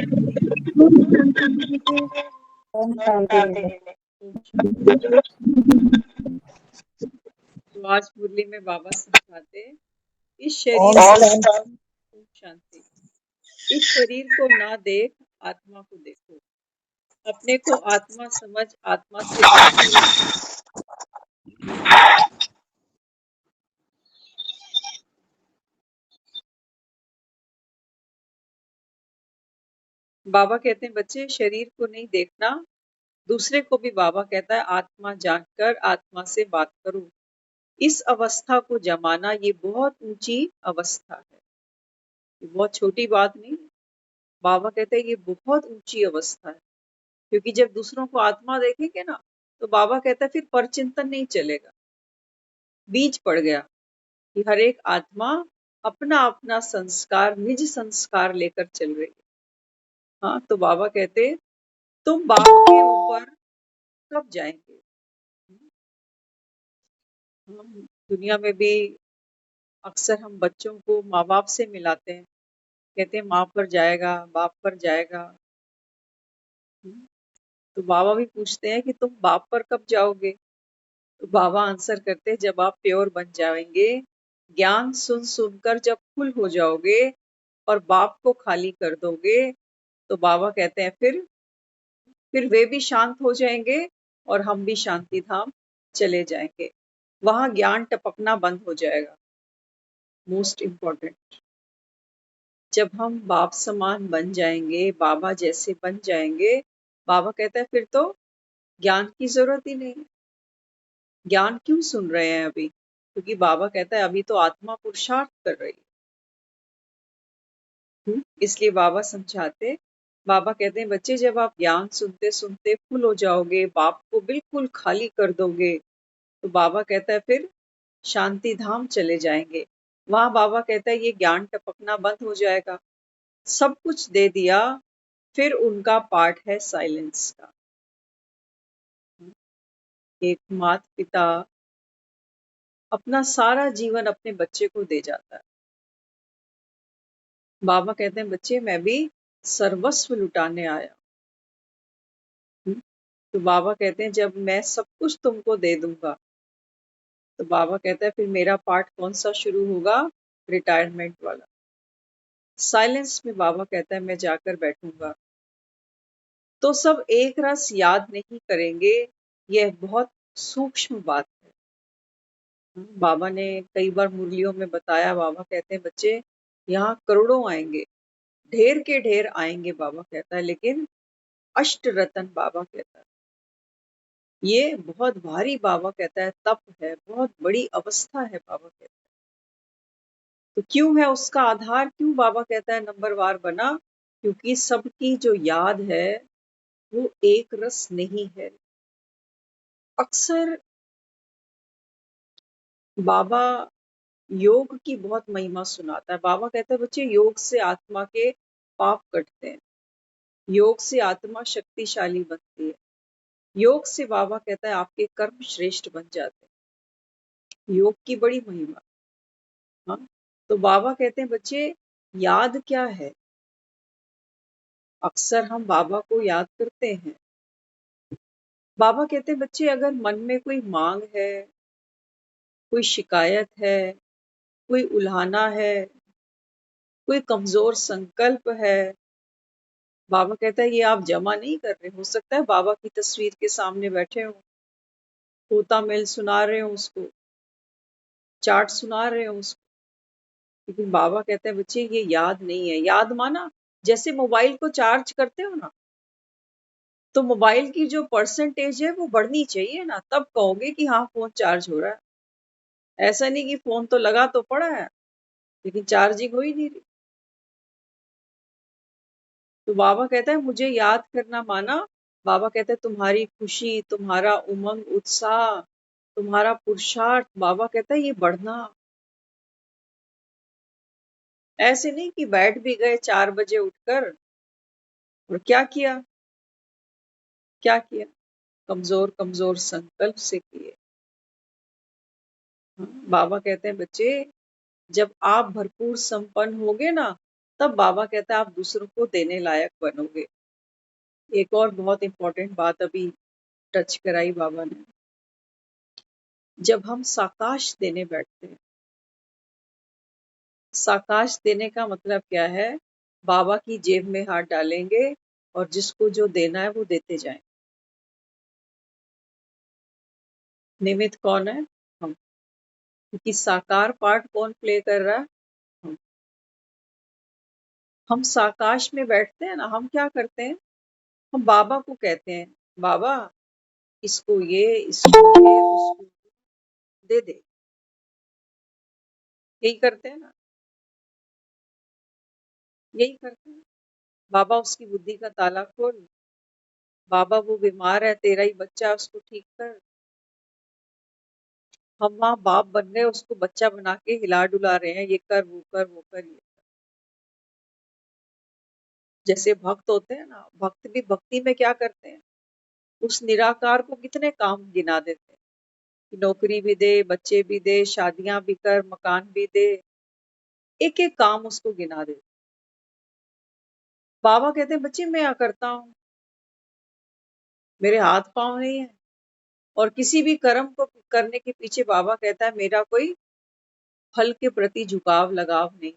ओम शांति मिले। तो आज मुरली में बाबा समझाते हैं इस शरीर ओम शांति। ओम शांति। इस शरीर को ना देख, आत्मा को देखो। अपने को आत्मा समझ, आत्मा से बात करो। बाबा कहते हैं बच्चे शरीर को नहीं देखना, दूसरे को भी बाबा कहता है आत्मा जानकर आत्मा से बात करो। इस अवस्था को जमाना ये बहुत ऊंची अवस्था है, ये बहुत छोटी बात नहीं। बाबा कहते हैं ये बहुत ऊंची अवस्था है, क्योंकि जब दूसरों को आत्मा देखेंगे ना, तो बाबा कहता है फिर परचिंतन नहीं चलेगा। बीज पड़ गया कि हर एक आत्मा अपना अपना संस्कार, निज संस्कार लेकर चल रही है। हाँ, तो बाबा कहते तुम बाप के ऊपर कब जाएंगे। हम दुनिया में भी अक्सर हम बच्चों को माँ बाप से मिलाते हैं, कहते हैं माँ पर जाएगा, बाप पर जाएगा। तो बाबा भी पूछते हैं कि तुम बाप पर कब जाओगे। तो बाबा आंसर करते हैं जब आप प्योर बन जाएंगे, ज्ञान सुन सुनकर जब फुल हो जाओगे और बाप को खाली कर दोगे, तो बाबा कहते हैं फिर वे भी शांत हो जाएंगे और हम भी शांति धाम चले जाएंगे। वहां ज्ञान टपकना बंद हो जाएगा। मोस्ट इम्पोर्टेंट, जब हम बाप समान बन जाएंगे, बाबा जैसे बन जाएंगे, बाबा कहता है फिर तो ज्ञान की जरूरत ही नहीं है। ज्ञान क्यों सुन रहे हैं अभी, क्योंकि बाबा कहता है अभी तो आत्मा पुरुषार्थ कर रही है। इसलिए बाबा समझाते, बाबा कहते हैं बच्चे जब आप ज्ञान सुनते सुनते फुल हो जाओगे, बाप को बिल्कुल खाली कर दोगे, तो बाबा कहता है फिर शांति धाम चले जाएंगे। वहां बाबा कहता है ये ज्ञान टपकना बंद हो जाएगा। सब कुछ दे दिया, फिर उनका पार्ट है साइलेंस का। एक माता पिता अपना सारा जीवन अपने बच्चे को दे जाता है। बाबा कहते हैं बच्चे मैं भी सर्वस्व लुटाने आया। तो बाबा कहते हैं जब मैं सब कुछ तुमको दे दूंगा, तो बाबा कहता है फिर मेरा पार्ट कौन सा शुरू होगा, रिटायरमेंट वाला। साइलेंस में बाबा कहता है मैं जाकर बैठूंगा। तो सब एक रस याद नहीं करेंगे, यह बहुत सूक्ष्म बात है। बाबा ने कई बार मुरलियों में बताया, बाबा कहते हैं बच्चे यहाँ करोड़ों आएंगे, ढेर के ढेर आएंगे, बाबा कहता है, लेकिन अष्ट रतन बाबा कहता है ये बहुत भारी, बाबा कहता है तप है, बहुत बड़ी अवस्था है, बाबा कहता है। तो क्यों है उसका आधार, क्यों बाबा कहता है नंबर वार बना, क्योंकि सबकी जो याद है वो एक रस नहीं है। अक्सर बाबा योग की बहुत महिमा सुनाता है। बाबा कहता है बच्चे योग से आत्मा के पाप कटते हैं, योग से आत्मा शक्तिशाली बनती है, योग से बाबा कहता है आपके कर्म श्रेष्ठ बन जाते हैं। योग की बड़ी महिमा। हाँ, तो बाबा कहते हैं बच्चे याद क्या है। अक्सर हम बाबा को याद करते हैं। बाबा कहते हैं बच्चे अगर मन में कोई मांग है, कोई शिकायत है, कोई उल्हाना है, कोई कमजोर संकल्प है, बाबा कहता है ये आप जमा नहीं कर रहे। हो सकता है बाबा की तस्वीर के सामने बैठे हो, तोता मेल सुना रहे हो उसको, चाट सुना रहे हो उसको, लेकिन बाबा कहते हैं बच्चे ये याद नहीं है। याद माना जैसे मोबाइल को चार्ज करते हो ना, तो मोबाइल की जो परसेंटेज है वो बढ़नी चाहिए ना, तब कहोगे कि हाँ फोन चार्ज हो रहा है। ऐसा नहीं कि फोन तो लगा तो पड़ा है लेकिन चार्जिंग हो ही नहीं रही। तो बाबा कहता है मुझे याद करना माना, बाबा कहता है तुम्हारी खुशी, तुम्हारा उमंग उत्साह, तुम्हारा पुरुषार्थ, बाबा कहता है ये बढ़ना। ऐसे नहीं कि बैठ भी गए 4 बजे उठकर और क्या किया, क्या किया, कमजोर कमजोर संकल्प से किए। बाबा कहते हैं बच्चे जब आप भरपूर संपन्न होगे ना, तब बाबा कहता है आप दूसरों को देने लायक बनोगे। एक और बहुत इंपॉर्टेंट बात अभी टच कराई बाबा ने, जब हम साकाश देने बैठते हैं, साकाश देने का मतलब क्या है? बाबा की जेब में हाथ डालेंगे और जिसको जो देना है वो देते जाएं। निमित्त कौन है? हम। क्योंकि साकार पार्ट कौन प्ले कर रहा है? हम। हम साकाश में बैठते हैं ना, हम क्या करते हैं? हम बाबा को कहते हैं, बाबा इसको ये, उसको दे दे। यही करते हैं ना, यही करते हैं। बाबा उसकी बुद्धि का ताला खोल, बाबा वो बीमार है, तेरा ही बच्चा, उसको ठीक कर। हम वहाँ बाप बन गए, उसको बच्चा बना के हिला डुला रहे हैं, ये कर वो कर वो कर ये। जैसे भक्त होते हैं ना, भक्त भी भक्ति में क्या करते हैं? उस निराकार को कितने काम गिना देते हैं कि नौकरी भी दे, बच्चे भी दे, शादियां भी कर, मकान भी दे, एक एक काम उसको गिना दे। बाबा कहते हैं बच्चे मैं क्या करता हूँ, मेरे हाथ पांव नहीं है। और किसी भी कर्म को करने के पीछे बाबा कहता है मेरा कोई फल के प्रति झुकाव लगाव नहीं।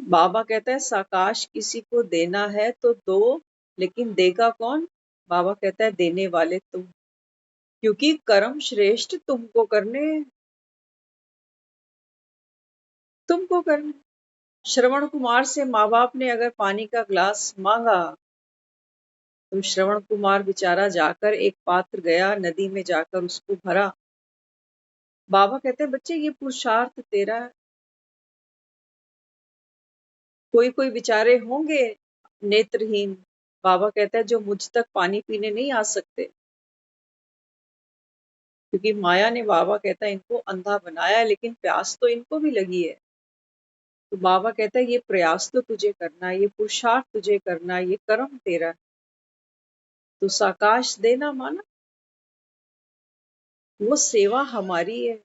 बाबा कहता है साकाश किसी को देना है तो दो, लेकिन देगा कौन? बाबा कहता है देने वाले तुम, क्योंकि कर्म श्रेष्ठ तुमको करने, तुमको करने। श्रवण कुमार से माँ बाप ने अगर पानी का ग्लास मांगा, तो श्रवण कुमार बेचारा जाकर एक पात्र गया, नदी में जाकर उसको भरा। बाबा कहते हैं बच्चे ये पुरुषार्थ तेरा है। कोई कोई बेचारे होंगे नेत्रहीन, बाबा कहता है जो मुझ तक पानी पीने नहीं आ सकते, क्योंकि माया ने, बाबा कहता है, इनको अंधा बनाया है, लेकिन प्यास तो इनको भी लगी है। तो बाबा कहता है ये प्रयास तो तुझे करना है, ये पुरुषार्थ तुझे करना है, ये कर्म तेरा है। तो साकाश देना माना वो सेवा हमारी है,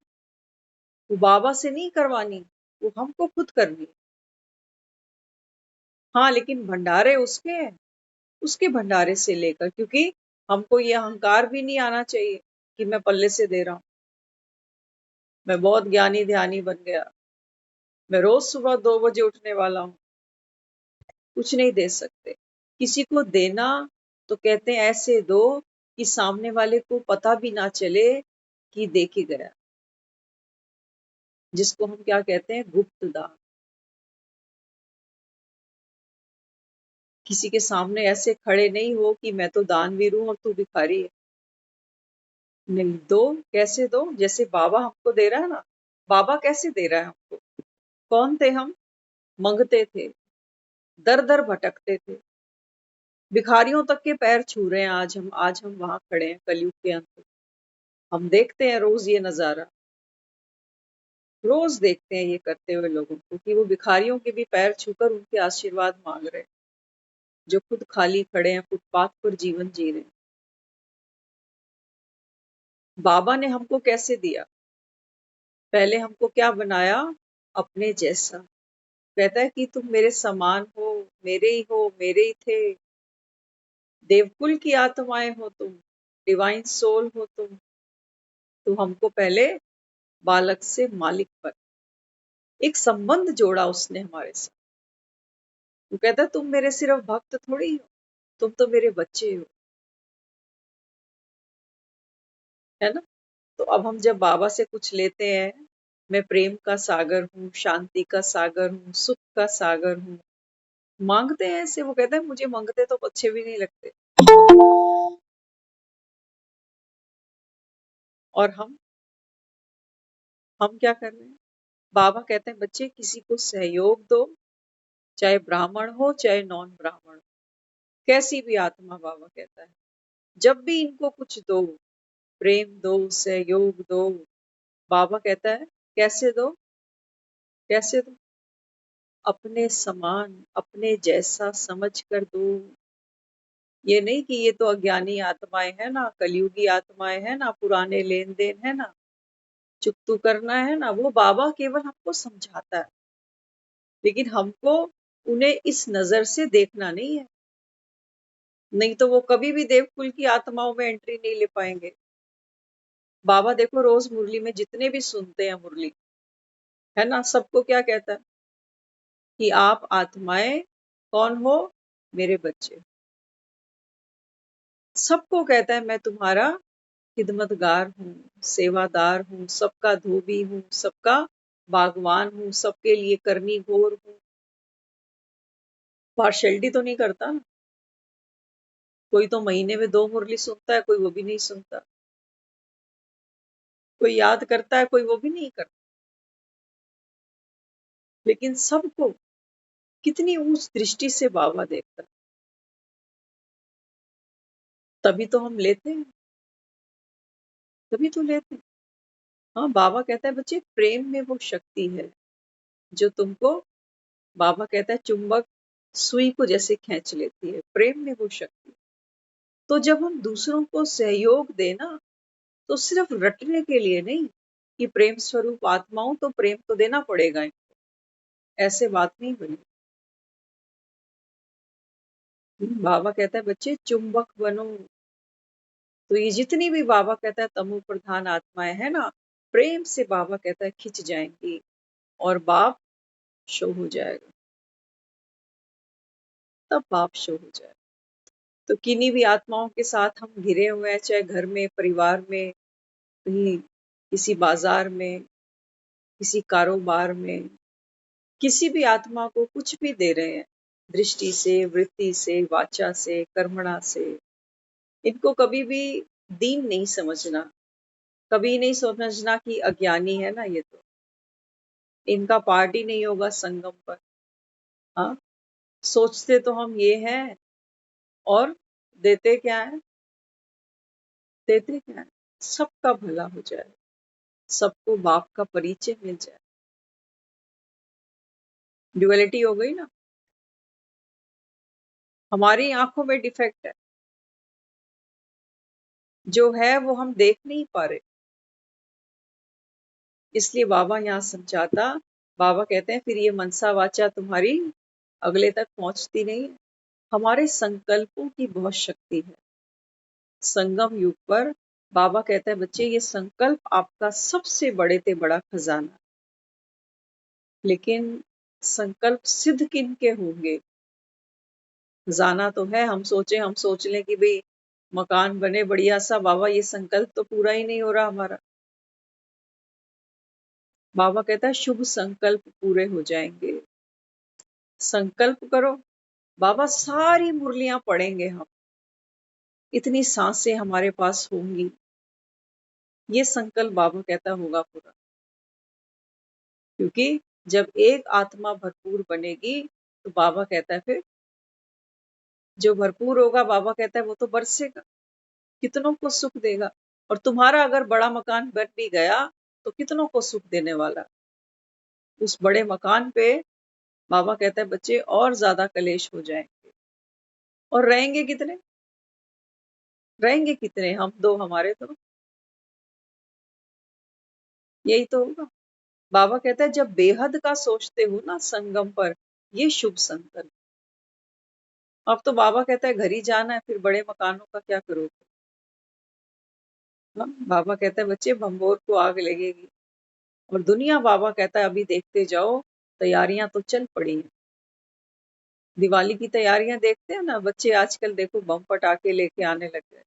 वो बाबा से नहीं करवानी, वो हमको खुद करनी। हाँ, लेकिन भंडारे उसके हैं, उसके भंडारे से लेकर, क्योंकि हमको ये अहंकार भी नहीं आना चाहिए कि मैं पल्ले से दे रहा हूँ, मैं बहुत ज्ञानी ध्यानी बन गया, मैं रोज सुबह 2 बजे उठने वाला हूँ। कुछ नहीं दे सकते। किसी को देना तो कहते हैं ऐसे दो कि सामने वाले को पता भी ना चले कि दे के गया, जिसको हम क्या कहते हैं? गुप्त दान। किसी के सामने ऐसे खड़े नहीं हो कि मैं तो दानवीर हूं और तू भिखारी है। नहीं, दो। कैसे दो? जैसे बाबा हमको दे रहा है ना, बाबा कैसे दे रहा है हमको? कौन थे हम? मंगते थे, दर दर भटकते थे, भिखारियों तक के पैर छू रहे हैं। आज हम वहां खड़े हैं कलयुग के अंत। हम देखते हैं रोज ये नजारा, रोज देखते हैं ये करते हुए लोगों को कि वो भिखारियों के भी पैर छूकर उनके आशीर्वाद मांग रहे हैं, जो खुद खाली खड़े हैं, फुटपाथ पर जीवन जी रहे हैं। बाबा ने हमको कैसे दिया? पहले हमको क्या बनाया? अपने जैसा। कहता है कि तुम मेरे समान हो, मेरे ही हो, मेरे ही थे, देवकुल की आत्माएं हो तुम, डिवाइन सोल हो तुम। तो हमको पहले बालक से मालिक पर एक संबंध जोड़ा उसने हमारे साथ। वो कहता है तुम मेरे सिर्फ भक्त थोड़ी हो, तुम तो मेरे बच्चे हो, है ना? तो अब हम जब बाबा से कुछ लेते हैं, मैं प्रेम का सागर हूँ, शांति का सागर हूँ, सुख का सागर हूँ, मांगते हैं ऐसे। वो कहता है मुझे मांगते तो अच्छे भी नहीं लगते। और हम क्या कर रहे हैं? बाबा कहते हैं बच्चे किसी को सहयोग दो, चाहे ब्राह्मण हो चाहे नॉन ब्राह्मण हो, कैसी भी आत्मा। बाबा कहता है जब भी इनको कुछ दो, प्रेम दो, सहयोग दो। बाबा कहता है कैसे दो? कैसे दो? अपने समान, अपने जैसा समझ कर दो। ये नहीं कि ये तो अज्ञानी आत्माएं है ना, कलयुगी आत्माएं है ना, पुराने लेन देन है ना, चुकतू करना है ना, वो बाबा केवल हमको समझाता है, लेकिन हमको उन्हें इस नजर से देखना नहीं है, नहीं तो वो कभी भी देवकुल की आत्माओं में एंट्री नहीं ले पाएंगे। बाबा देखो रोज मुरली में जितने भी सुनते हैं मुरली, है ना, सबको क्या कहता है कि आप आत्माएं कौन हो, मेरे बच्चे। सबको कहता है मैं तुम्हारा खिदमतगार हूँ, सेवादार हूँ, सबका धोबी हूँ, सबका बागवान हूँ, सबके लिए करनी घोर हूँ। पार्शलिटी तो नहीं करता ना। कोई तो महीने में 2 मुरली सुनता है, कोई वो भी नहीं सुनता। कोई याद करता है, कोई वो भी नहीं करता। लेकिन सबको कितनी ऊंच दृष्टि से बाबा देखता है, तभी तो हम लेते हैं, तभी तो लेते हैं। हाँ, बाबा कहता है बच्चे प्रेम में वो शक्ति है जो तुमको, बाबा कहता है चुंबक सुई को जैसे खींच लेती है, प्रेम में वो शक्ति। तो जब हम दूसरों को सहयोग देना, तो सिर्फ रटने के लिए नहीं कि प्रेम स्वरूप आत्माओं तो प्रेम तो देना पड़ेगा इनको, ऐसे बात नहीं बनी। बाबा कहता है बच्चे चुंबक बनो। तो ये जितनी भी बाबा कहता है तमो प्रधान आत्माएं है ना, प्रेम से बाबा कहता है खिंच जाएंगी और बाप शो हो जाएगा, तब बाप शो हो जाएगा। तो किन्हीं भी आत्माओं के साथ हम घिरे हुए हैं, चाहे घर में, परिवार में, कहीं किसी बाजार में, किसी कारोबार में, किसी भी आत्मा को कुछ भी दे रहे हैं, दृष्टि से, वृत्ति से, वाचा से, कर्मणा से, इनको कभी भी दीन नहीं समझना, कभी नहीं समझना कि अज्ञानी है ना ये तो, इनका पार्ट ही नहीं होगा संगम पर। हाँ, सोचते तो हम ये हैं और देते क्या है, देते क्या है, सबका भला हो जाए, सबको बाप का परिचय मिल जाए। ड्युअलिटी हो गई ना। हमारी आंखों में डिफेक्ट है, जो है वो हम देख नहीं पा रहे, इसलिए बाबा यहाँ समझाता। बाबा कहते हैं फिर ये मनसा वाचा तुम्हारी अगले तक पहुंचती नहीं है। हमारे संकल्पों की बहुत शक्ति है। संगम युग पर बाबा कहता है बच्चे ये संकल्प आपका सबसे बड़े से बड़ा खजाना, लेकिन संकल्प सिद्ध किन के होंगे। खजाना तो है, हम सोच लें कि भाई मकान बने बढ़िया सा, बाबा ये संकल्प तो पूरा ही नहीं हो रहा हमारा। बाबा कहता है शुभ संकल्प पूरे हो जाएंगे, संकल्प करो। बाबा सारी मुरलियां पढ़ेंगे हम, इतनी सांसें हमारे पास होंगी, ये संकल्प बाबा कहता होगा पूरा। क्योंकि जब एक आत्मा भरपूर बनेगी, तो बाबा कहता है फिर जो भरपूर होगा, बाबा कहता है वो तो बरसेगा, कितनों को सुख देगा। और तुम्हारा अगर बड़ा मकान बन भी गया, तो कितनों को सुख देने वाला। उस बड़े मकान पे बाबा कहता है बच्चे और ज्यादा कलेश हो जाएंगे, और रहेंगे कितने, रहेंगे कितने, हम दो हमारे तो, यही तो होगा। बाबा कहता है जब बेहद का सोचते हो ना संगम पर, ये शुभ संकल्प। अब तो बाबा कहता है घर ही जाना है, फिर बड़े मकानों का क्या करोगे। हाँ, बाबा कहता है बच्चे भंबोर को आग लगेगी, और दुनिया बाबा कहता है अभी देखते जाओ, तैयारियां तो चल पड़ी हैं। दिवाली की तैयारियां देखते हैं ना बच्चे, आजकल देखो बम पटाखे लेके आने लग गए।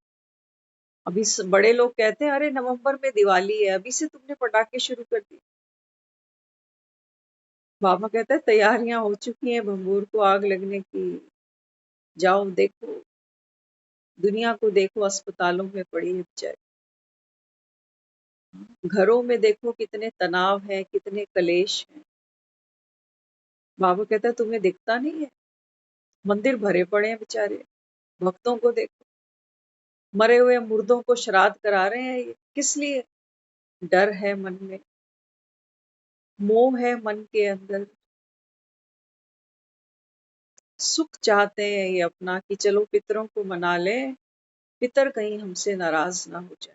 अभी बड़े लोग कहते हैं अरे नवंबर में दिवाली है, अभी से तुमने पटाखे शुरू कर दिए। बाबा कहता है तैयारियां हो चुकी हैं भंबोर को आग लगने की, जाओ देखो, दुनिया को देखो, अस्पतालों में पड़ी है बेचारी, घरों में देखो कितने तनाव है, कितने कलेश हैं। बाबा कहता है तुम्हें दिखता नहीं है, मंदिर भरे पड़े हैं बेचारे, भक्तों को देखो, मरे हुए मुर्दों को श्राद्ध करा रहे हैं, ये किस लिए। डर है मन में, मोह है मन के अंदर, सुख चाहते हैं ये अपना कि चलो पितरों को मना लें, पितर कहीं हमसे नाराज ना हो जाए।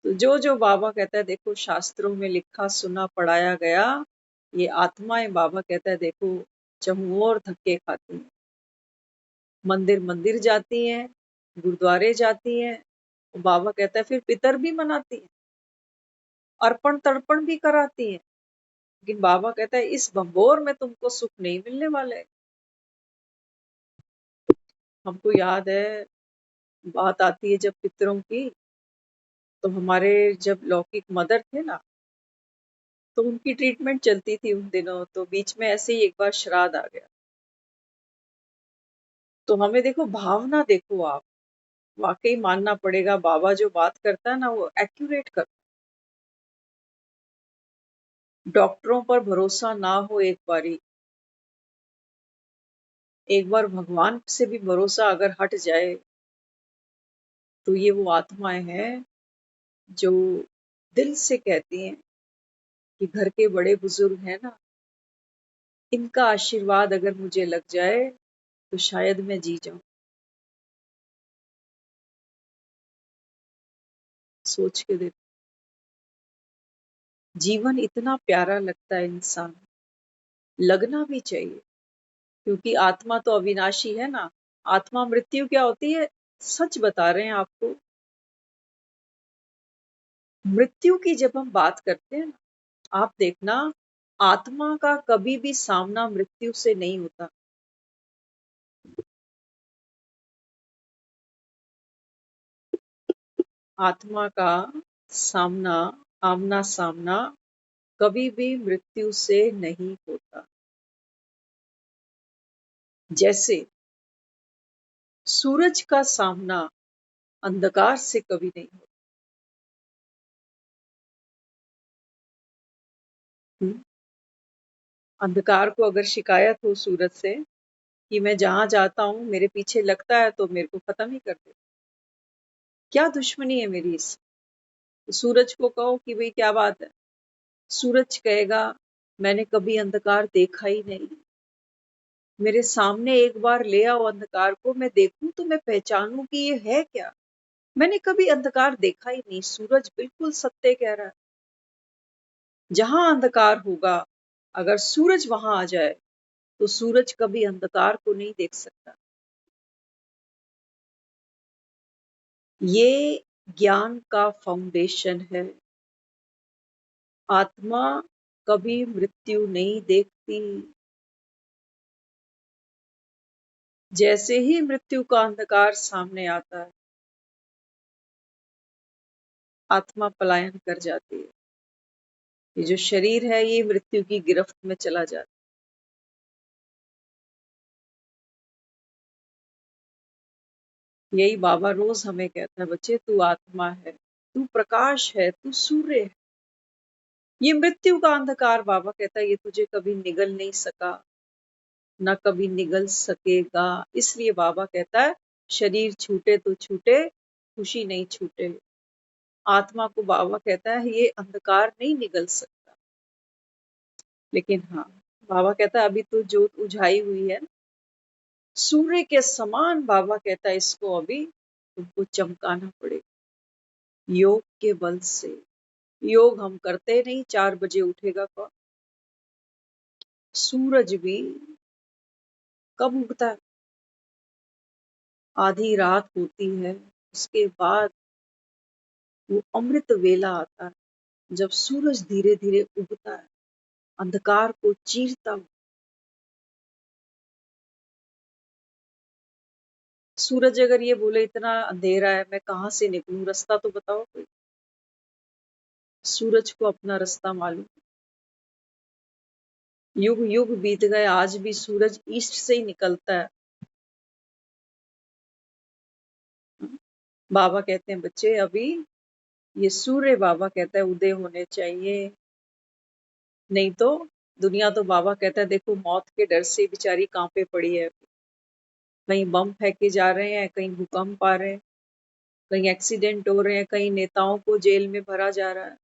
तो जो बाबा कहता है देखो शास्त्रों में लिखा सुना पढ़ाया गया, ये आत्माएं बाबा कहता है देखो चहुओं और धक्के खाती हैं, मंदिर मंदिर जाती हैं, गुरुद्वारे जाती हैं, और बाबा कहता है फिर पितर भी मनाती हैं, अर्पण तर्पण भी कराती हैं, लेकिन बाबा कहता है इस भंगोर में तुमको सुख नहीं मिलने वाला है। हमको याद है, बात आती है जब पितरों की, तो हमारे जब लौकिक मदर थे ना, तो उनकी ट्रीटमेंट चलती थी उन दिनों, तो बीच में ऐसे ही एक बार श्राद्ध आ गया। तो हमें देखो भावना देखो आप, वाकई मानना पड़ेगा बाबा जो बात करता है ना वो एक्यूरेट करता है। डॉक्टरों पर भरोसा ना हो एक बार भगवान से भी भरोसा अगर हट जाए, तो ये वो आत्माएं हैं जो दिल से कहती हैं कि घर के बड़े बुजुर्ग हैं ना, इनका आशीर्वाद अगर मुझे लग जाए तो शायद मैं जी जाऊं। सोच के देखो, जीवन इतना प्यारा लगता है इंसान, लगना भी चाहिए, क्योंकि आत्मा तो अविनाशी है ना। आत्मा मृत्यु क्या होती है, सच बता रहे हैं आपको। मृत्यु की जब हम बात करते हैं ना, आप देखना आत्मा का कभी भी सामना मृत्यु से नहीं होता। आत्मा का सामना, आमना सामना कभी भी मृत्यु से नहीं होता। जैसे सूरज का सामना अंधकार से कभी नहीं होता। हम्म? अंधकार को अगर शिकायत हो सूरज से कि मैं जहां जाता हूं मेरे पीछे लगता है, तो मेरे को खत्म ही कर दे। क्या दुश्मनी है मेरी इस, तो सूरज को कहो कि भाई क्या बात है, सूरज कहेगा मैंने कभी अंधकार देखा ही नहीं, मेरे सामने एक बार ले आओ अंधकार को, मैं देखूं तो मैं पहचानूं कि ये है क्या। मैंने कभी अंधकार देखा ही नहीं। सूरज बिल्कुल सत्य कह रहा है। जहां अंधकार होगा, अगर सूरज वहां आ जाए तो सूरज कभी अंधकार को नहीं देख सकता। ये ज्ञान का फाउंडेशन है। आत्मा कभी मृत्यु नहीं देखती। जैसे ही मृत्यु का अंधकार सामने आता है, आत्मा पलायन कर जाती है। ये जो शरीर है ये मृत्यु की गिरफ्त में चला जाता है। यही बाबा रोज हमें कहता है, बच्चे तू आत्मा है, तू प्रकाश है, तू सूर्य है। ये मृत्यु का अंधकार बाबा कहता है ये तुझे कभी निगल नहीं सका, ना कभी निगल सकेगा। इसलिए बाबा कहता है शरीर छूटे तो छूटे, खुशी नहीं छूटे। आत्मा को बाबा कहता है ये अंधकार नहीं निगल सकता। लेकिन हाँ, बाबा कहता है अभी तो जोत उझाई हुई है, सूर्य के समान बाबा कहता है इसको अभी तुमको चमकाना पड़ेगा योग के बल से। योग हम करते नहीं, 4 बजे उठेगा कौन। सूरज भी कब उगता है, आधी रात होती है, उसके बाद वो अमृत वेला आता है जब सूरज धीरे धीरे उगता है, अंधकार को चीरता हुआ। सूरज अगर ये बोले इतना अंधेरा है मैं कहाँ से निकलूं, रास्ता तो बताओ कोई। सूरज को अपना रास्ता मालूम। युग युग बीत गए, आज भी सूरज ईस्ट से ही निकलता है। बाबा कहते हैं बच्चे अभी ये सूर्य बाबा कहता है उदय होने चाहिए, नहीं तो दुनिया तो बाबा कहता है देखो मौत के डर से बेचारी कांपे पड़ी है। कहीं बम फेंके जा रहे हैं, कहीं भूकंप आ रहे हैं, कहीं एक्सीडेंट हो रहे हैं, कहीं नेताओं को जेल में भरा जा रहा है।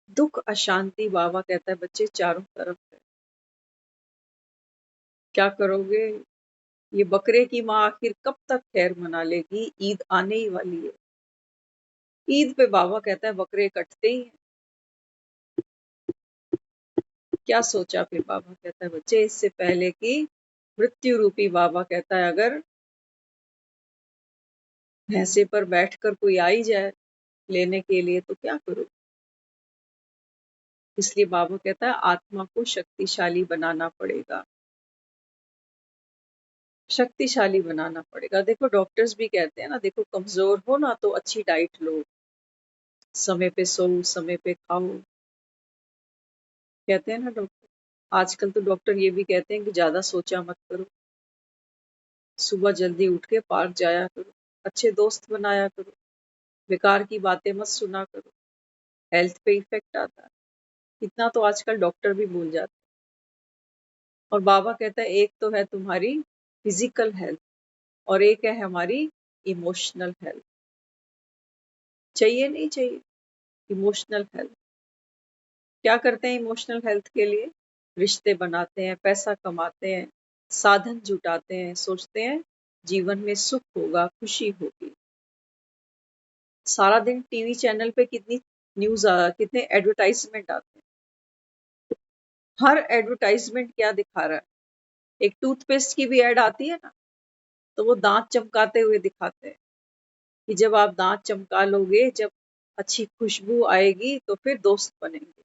दुख अशांति बाबा कहता है बच्चे चारों तरफ है। क्या करोगे, ये बकरे की माँ आखिर कब तक खैर मना लेगी, ईद आने ही वाली है। ईद पे बाबा कहता है बकरे कटते ही हैं। क्या सोचा फिर बाबा कहता है बच्चे, इससे पहले कि मृत्यु रूपी बाबा कहता है अगर भैंसे पर बैठकर कोई आ ही जाए लेने के लिए तो क्या करो। इसलिए बाबा कहता है आत्मा को शक्तिशाली बनाना पड़ेगा, शक्तिशाली बनाना पड़ेगा। देखो डॉक्टर्स भी कहते हैं ना, देखो कमजोर हो ना तो अच्छी डाइट लो, समय पे सो, समय पे खाओ, कहते हैं ना डॉक्टर। आजकल तो डॉक्टर ये भी कहते हैं कि ज्यादा सोचा मत करो, सुबह जल्दी उठ के पार्क जाया करो, अच्छे दोस्त बनाया करो, बेकार की बातें मत सुना करो, हेल्थ पे इफेक्ट आता है। इतना तो आजकल डॉक्टर भी भूल जाते हैं। और बाबा कहता है एक तो है तुम्हारी फिजिकल हेल्थ और एक है हमारी इमोशनल हेल्थ। चाहिए नहीं चाहिए इमोशनल हेल्थ। क्या करते हैं इमोशनल हेल्थ के लिए? रिश्ते बनाते हैं, पैसा कमाते हैं, साधन जुटाते हैं, सोचते हैं जीवन में सुख होगा, खुशी होगी। सारा दिन टीवी चैनल पे कितनी न्यूज कितने एडवर्टाइजमेंट आते हैं। हर एडवर्टाइजमेंट क्या दिखा रहा है? एक टूथपेस्ट की भी ऐड आती है ना, तो वो दांत चमकाते हुए दिखाते हैं कि जब आप दांत चमका लोगे, जब अच्छी खुशबू आएगी तो फिर दोस्त बनेंगे,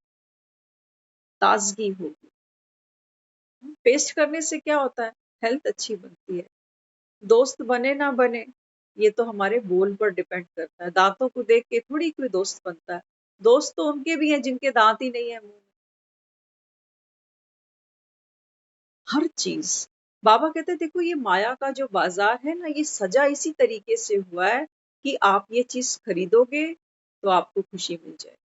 ताजगी होगी। पेस्ट करने से क्या होता है? हेल्थ अच्छी बनती है। दोस्त बने ना बने ये तो हमारे बोल पर डिपेंड करता है। दांतों को देख के थोड़ी कोई दोस्त बनता है। दोस्त तो उनके भी हैं जिनके दांत ही नहीं है मुंह में। हर चीज बाबा कहते हैं देखो ये माया का जो बाजार है ना, ये सजा इसी तरीके से हुआ है कि आप ये चीज खरीदोगे तो आपको खुशी मिल जाए।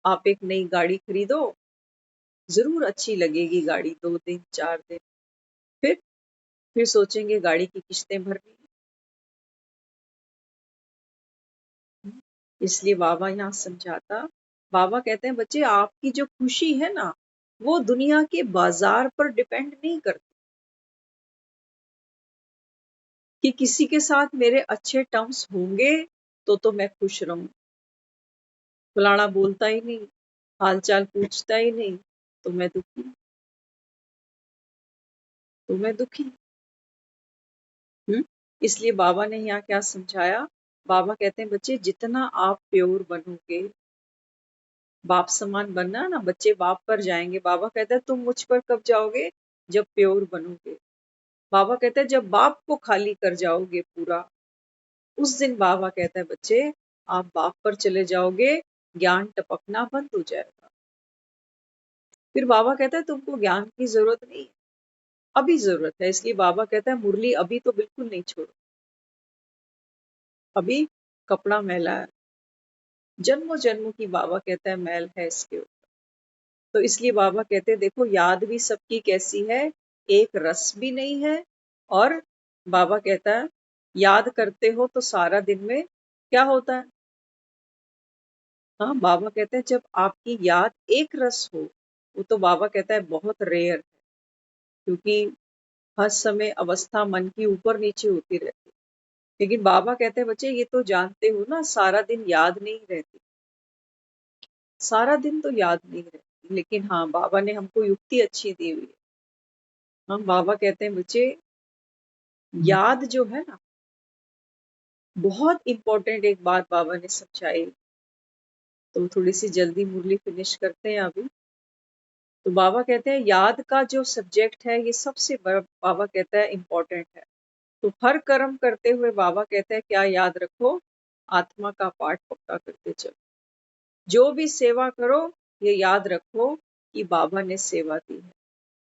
आप एक नई गाड़ी खरीदो, जरूर अच्छी लगेगी गाड़ी 2 दिन 4 दिन, फिर फिर सोचेंगे गाड़ी की किस्तें भरनी है। इसलिए बाबा यहाँ समझाता, बाबा कहते हैं बच्चे आपकी जो खुशी है ना, वो दुनिया के बाजार पर डिपेंड नहीं करती कि किसी के साथ मेरे अच्छे टर्म्स होंगे तो मैं खुश रहूं, फलाना बोलता ही नहीं, हालचाल पूछता ही नहीं तो मैं दुखी, तो मैं दुखी। इसलिए बाबा ने यहाँ क्या समझाया? बाबा कहते हैं बच्चे जितना आप प्योर बनोगे, बाप समान बनना ना, बच्चे बाप पर जाएंगे। बाबा कहता है तुम मुझ पर कब जाओगे? जब प्योर बनोगे। बाबा कहते हैं जब बाप को खाली कर जाओगे पूरा, उस दिन बाबा कहता है बच्चे आप बाप पर चले जाओगे, ज्ञान टपकना बंद हो जाएगा। फिर बाबा कहता है तुमको ज्ञान की जरूरत नहीं है, अभी जरूरत है। इसलिए बाबा कहता है मुरली अभी तो बिल्कुल नहीं छोड़ो, अभी कपड़ा मैला है, जन्मों जन्मों की बाबा कहता है मैल है इसके ऊपर। तो इसलिए बाबा कहते हैं देखो याद भी सबकी कैसी है, एक रस भी नहीं है। और बाबा कहता है याद करते हो तो सारा दिन में क्या होता है? हाँ, बाबा कहते हैं जब आपकी याद एक रस हो, वो तो बाबा कहता है बहुत रेयर है, क्योंकि हर समय अवस्था मन की ऊपर नीचे होती रहती है। लेकिन बाबा कहते हैं बच्चे ये तो जानते हो ना, सारा दिन याद नहीं रहती, सारा दिन तो याद नहीं रहती। लेकिन हाँ, बाबा ने हमको युक्ति अच्छी दी हुई है। हम बाबा कहते हैं बच्चे याद जो है ना, बहुत इंपॉर्टेंट एक बात बाबा ने समझाई। तो थोड़ी सी जल्दी मुरली फिनिश करते हैं अभी। तो बाबा कहते हैं याद का जो सब्जेक्ट है ये सबसे बड़ा, बाबा कहता है इम्पोर्टेंट है। तो हर कर्म करते हुए बाबा कहते हैं क्या याद रखो? आत्मा का पाठ पक्का करते चलो। जो भी सेवा करो ये याद रखो कि बाबा ने सेवा दी है।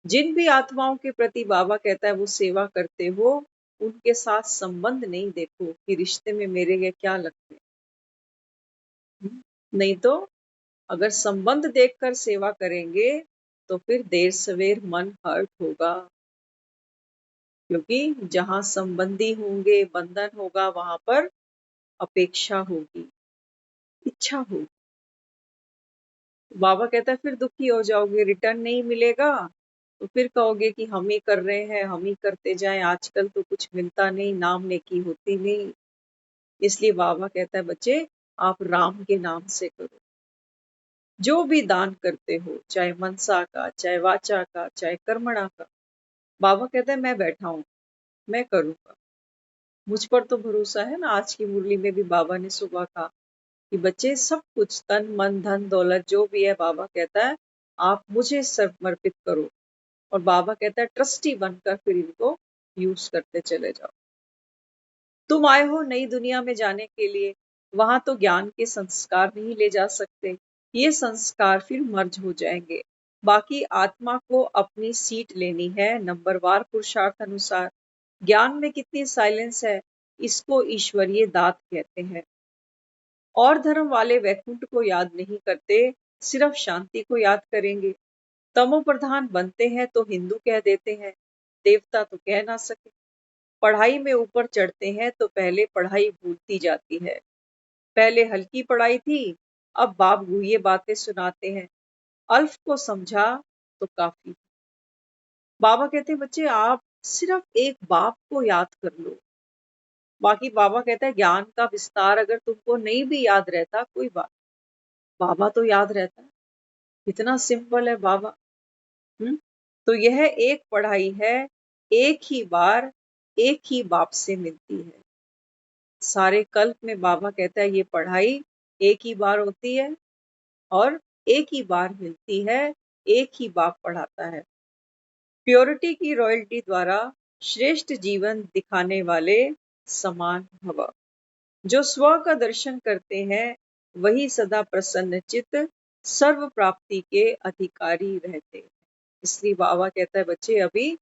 जिन भी आत्माओं के प्रति बाबा कहता है वो सेवा करते हो, उनके साथ संबंध नहीं देखो कि रिश्ते में मेरे ये क्या लगते हैं। नहीं तो अगर संबंध देखकर सेवा करेंगे तो फिर देर सवेर मन हर्ट होगा, क्योंकि जहां संबंधी होंगे, बंधन होगा, वहां पर अपेक्षा होगी, इच्छा होगी। बाबा कहता है फिर दुखी हो जाओगे, रिटर्न नहीं मिलेगा तो फिर कहोगे कि हम ही कर रहे हैं, हम ही करते जाएं, आजकल तो कुछ मिलता नहीं, नाम नेकी होती नहीं। इसलिए बाबा कहता है बच्चे आप राम के नाम से करो। जो भी दान करते हो, चाहे मनसा का, चाहे वाचा का, चाहे कर्मणा का, बाबा कहता है मैं बैठा हूं, मैं करूंगा। मुझ पर तो भरोसा है ना। आज की मुरली में भी बाबा ने सुबह कहा कि बच्चे सब कुछ तन मन धन दौलत जो भी है, बाबा कहता है आप मुझे समर्पित करो। और बाबा कहता है ट्रस्टी बनकर फिर इनको यूज करते चले जाओ। तुम आए हो नई दुनिया में जाने के लिए, वहां तो ज्ञान के संस्कार नहीं ले जा सकते, ये संस्कार फिर मर्ज हो जाएंगे। बाकी आत्मा को अपनी सीट लेनी है नंबरवार पुरुषार्थ अनुसार। ज्ञान में कितनी साइलेंस है, इसको ईश्वरीय दात कहते हैं। और धर्म वाले वैकुंठ को याद नहीं करते, सिर्फ शांति को याद करेंगे। तमो प्रधान बनते हैं तो हिंदू कह देते हैं, देवता तो कह ना सके। पढ़ाई में ऊपर चढ़ते हैं तो पहले पढ़ाई भूलती जाती है। पहले हल्की पढ़ाई थी, अब बाप गुहिये बातें सुनाते हैं। अल्फ को समझा तो काफी। बाबा कहते हैं बच्चे आप सिर्फ एक बाप को याद कर लो। बाकी बाबा कहता है ज्ञान का विस्तार अगर तुमको नहीं भी याद रहता कोई बात, बाबा तो याद रहता है। इतना सिंपल है बाबा। तो यह एक पढ़ाई है, एक ही बार एक ही बाप से मिलती है। सारे कल्प में बाबा कहता है ये पढ़ाई एक ही बार होती है और एक ही बार मिलती है, एक ही बाप पढ़ाता है। प्योरिटी की रॉयल्टी द्वारा श्रेष्ठ जीवन दिखाने वाले समान भव। जो स्व का दर्शन करते हैं वही सदा प्रसन्न चित्त सर्व प्राप्ति के अधिकारी रहते हैं। इसलिए बाबा कहता है बच्चे अभी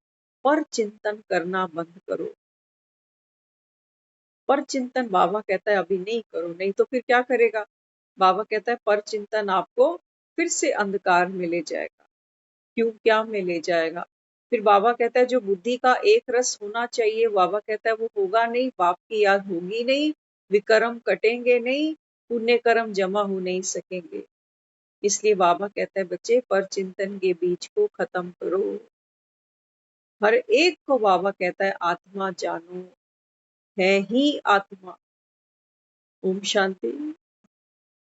पर चिंतन करना बंद करो। पर चिंतन बाबा कहता है अभी नहीं करो, नहीं तो फिर क्या करेगा। बाबा कहता है पर चिंतन आपको फिर से अंधकार में ले जाएगा। क्यों, क्या में ले जाएगा। फिर बाबा कहता है जो बुद्धि का एक रस होना चाहिए, बाबा कहता है वो होगा नहीं, बाप की याद होगी नहीं, विकर्म कटेंगे नहीं, पुण्य कर्म जमा हो नहीं सकेंगे। इसलिए बाबा कहता है बच्चे पर चिंतन के बीज को खत्म करो। हर एक को बाबा कहता है आत्मा जानो, है ही आत्मा। ओम शांति।